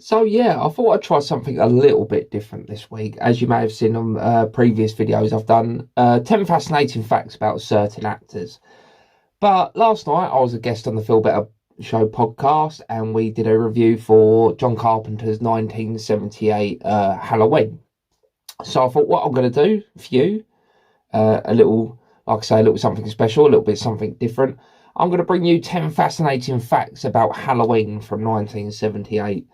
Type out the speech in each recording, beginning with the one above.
So yeah, I thought I'd try something a little bit different this week. As you may have seen on previous videos, I've done 10 fascinating facts about certain actors. But last night I was a guest on the Feel Better Show podcast and we did a review for John Carpenter's 1978 Halloween. So I thought what I'm going to do for you, a little, like I say, a little something special, a little bit something different. I'm going to bring you 10 fascinating facts about Halloween from 1978.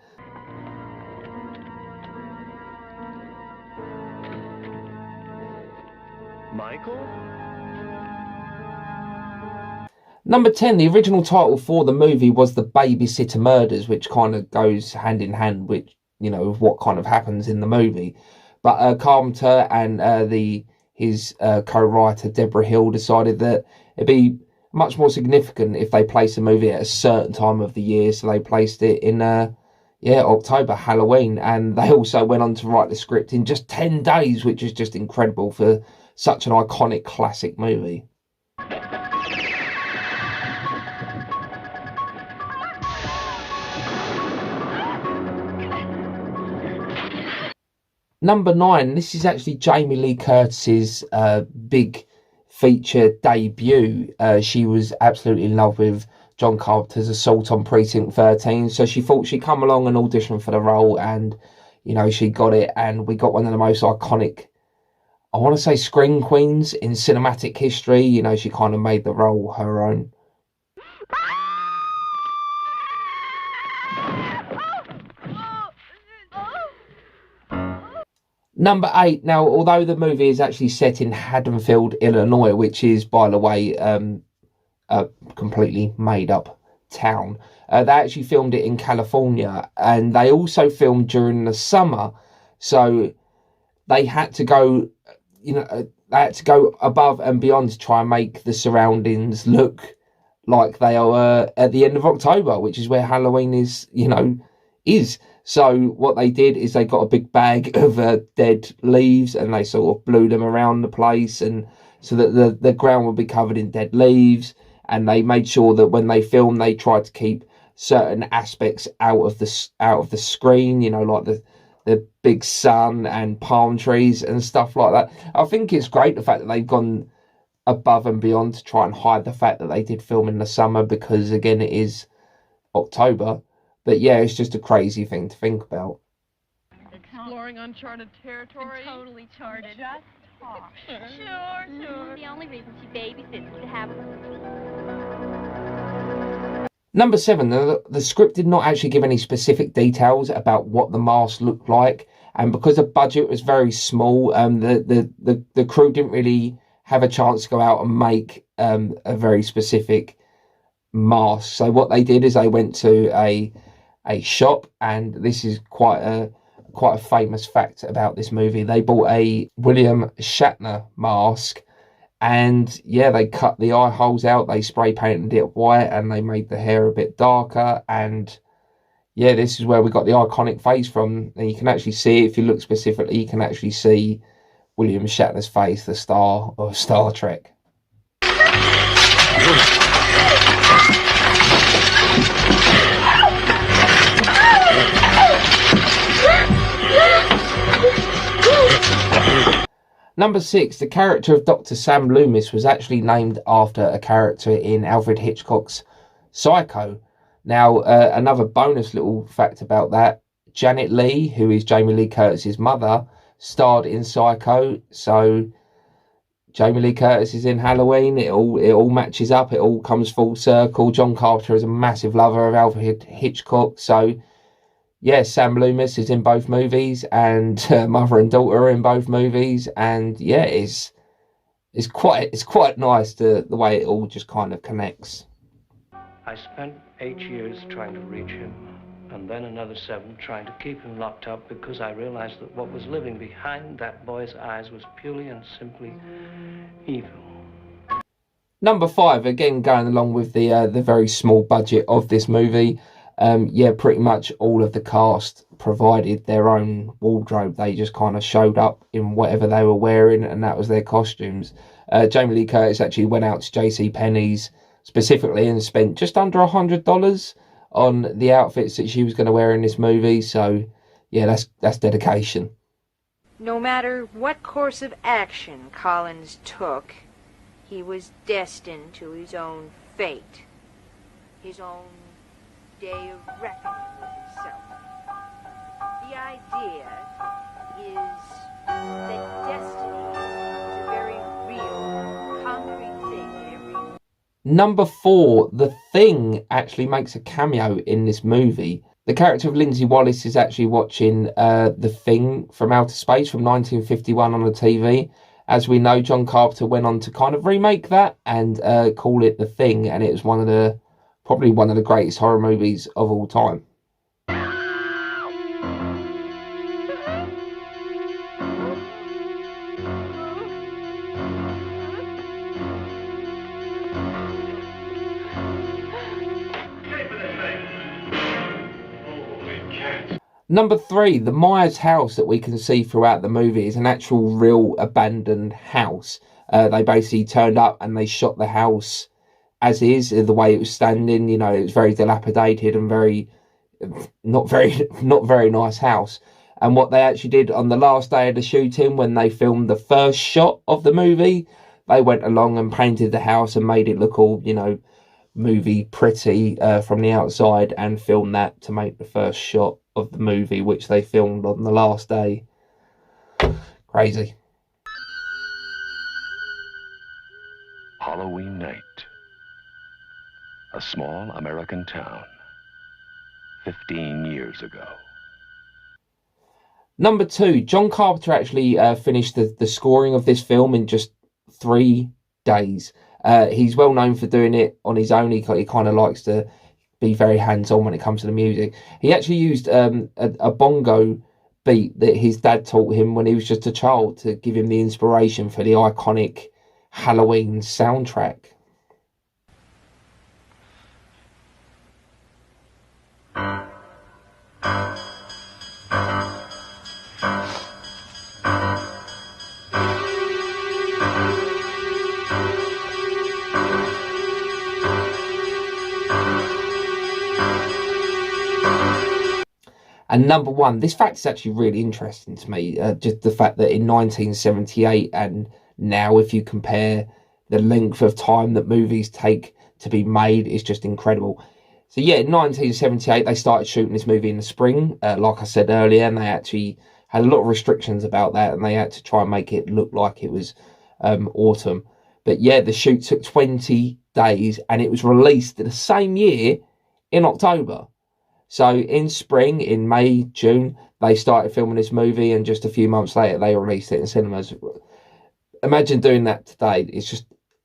Michael? Number 10, the original title for the movie was The Babysitter Murders, which kind of goes hand in hand with, with what kind of happens in the movie. But Carpenter and his co-writer Deborah Hill decided that it'd be much more significant if they placed the movie at a certain time of the year, so they placed it in October, Halloween, and they also went on to write the script in just 10 days, which is just incredible for such an iconic classic movie. Number 9, this is actually Jamie Lee Curtis's big feature debut. She was absolutely in love with John Carpenter's Assault on Precinct 13, so she thought she'd come along and audition for the role, and she got it, and we got one of the most iconic, I want to say, scream queens in cinematic history. She kind of made the role her own. Number 8. Now, although the movie is actually set in Haddonfield, Illinois, which is, by the way, a completely made-up town, they actually filmed it in California, and they also filmed during the summer, so they had to go, above and beyond to try and make the surroundings look like they are at the end of October, which is where Halloween is. So what they did is they got a big bag of dead leaves and they sort of blew them around the place, and so that the ground would be covered in dead leaves. And they made sure that when they filmed, they tried to keep certain aspects out of the screen, like the big sun and palm trees and stuff like that. I think it's great the fact that they've gone above and beyond to try and hide the fact that they did film in the summer, because again, it is October. But yeah, it's just a crazy thing to think about. Exploring uncharted territory. Totally charted. Just talk. Sure. The only reason she babysits is to have Number 7, the script did not actually give any specific details about what the mask looked like, and because the budget was very small, the crew didn't really have a chance to go out and make a very specific mask. So what they did is they went to a shop, and this is quite a famous fact about this movie. They bought a William Shatner mask, and yeah, they cut the eye holes out, they spray painted it white, and they made the hair a bit darker. And yeah, this is where we got the iconic face from. And you can actually see, if you look specifically, you can actually see William Shatner's face, the star of Star Trek. Number 6, the character of Dr. Sam Loomis was actually named after a character in Alfred Hitchcock's Psycho. Now, another bonus little fact about that, Janet Leigh, who is Jamie Lee Curtis's mother, starred in Psycho. So Jamie Lee Curtis is in Halloween. It all matches up. It all comes full circle. John Carpenter is a massive lover of Alfred Hitchcock. So yeah, Sam Loomis is in both movies, and mother and daughter are in both movies, and yeah, it's quite nice the way it all just kind of connects. I spent 8 years trying to reach him, and then another 7 trying to keep him locked up, because I realized that what was living behind that boy's eyes was purely and simply evil. Number 5, again going along with the very small budget of this movie. Pretty much all of the cast provided their own wardrobe. They just kind of showed up in whatever they were wearing, and that was their costumes. Jamie Lee Curtis actually went out to JCPenney's specifically and spent just under $100 on the outfits that she was going to wear in this movie. So yeah, that's dedication. No matter what course of action Collins took, he was destined to his own fate, his own day of reckoning with himself. The idea is that destiny is a very real, concrete thing in every... Number 4, The Thing actually makes a cameo in this movie. The character of Lindsay Wallace is actually watching The Thing from outer space from 1951 on the TV. As we know, John Carpenter went on to kind of remake that and call it The Thing, and it was probably one of the greatest horror movies of all time. Number 3, the Myers house that we can see throughout the movie is an actual real abandoned house. They basically turned up and they shot the house as is, the way it was standing. You know, it was very dilapidated and not very nice house. And what they actually did on the last day of the shooting, when they filmed the first shot of the movie, they went along and painted the house and made it look all, you know, movie pretty from the outside, and filmed that to make the first shot of the movie, which they filmed on the last day. Crazy. Halloween night. A small American town. 15 years ago. Number 2, John Carpenter actually finished the scoring of this film in just 3 days. He's well known for doing it on his own. He kind of likes to be very hands-on when it comes to the music. He actually used a bongo beat that his dad taught him when he was just a child to give him the inspiration for the iconic Halloween soundtrack. And number 1, this fact is actually really interesting to me. Just the fact that in 1978 and now, if you compare the length of time that movies take to be made, is just incredible. So yeah, in 1978, they started shooting this movie in the spring, like I said earlier, and they actually had a lot of restrictions about that, and they had to try and make it look like it was autumn. But yeah, the shoot took 20 days, and it was released the same year in October. So in spring, in May, June, they started filming this movie, and just a few months later, they released it in cinemas. Imagine doing that today.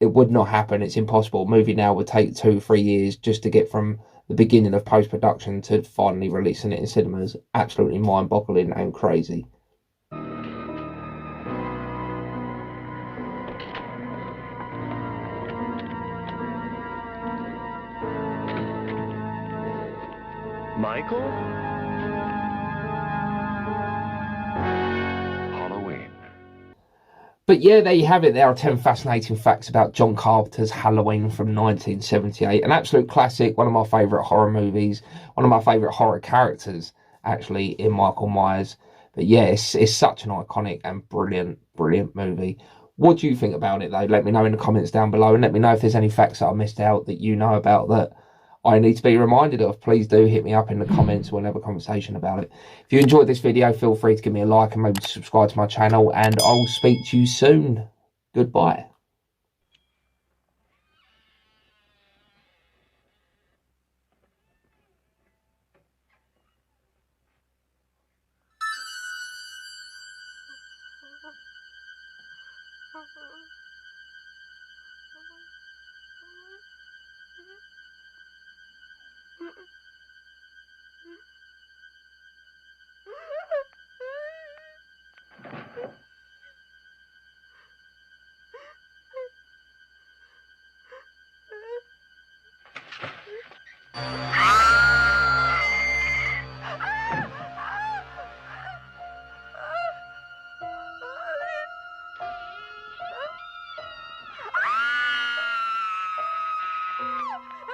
It would not happen. It's impossible. A movie now would take 2-3 years just to get from the beginning of post-production to finally releasing it in cinemas. Absolutely mind-boggling and crazy. Michael? Halloween. But yeah, there you have it. There are 10 fascinating facts about John Carpenter's Halloween from 1978. An absolute classic, one of my favourite horror movies, one of my favourite horror characters, actually, in Michael Myers. But yeah, it's such an iconic and brilliant movie. What do you think about it, though? Let me know in the comments down below, and let me know if there's any facts that I missed out that you know about that I need to be reminded of. Please do hit me up in the comments. We'll have a conversation about it. If you enjoyed this video, feel free to give me a like and maybe subscribe to my channel, and I'll speak to you soon. Goodbye. Oh.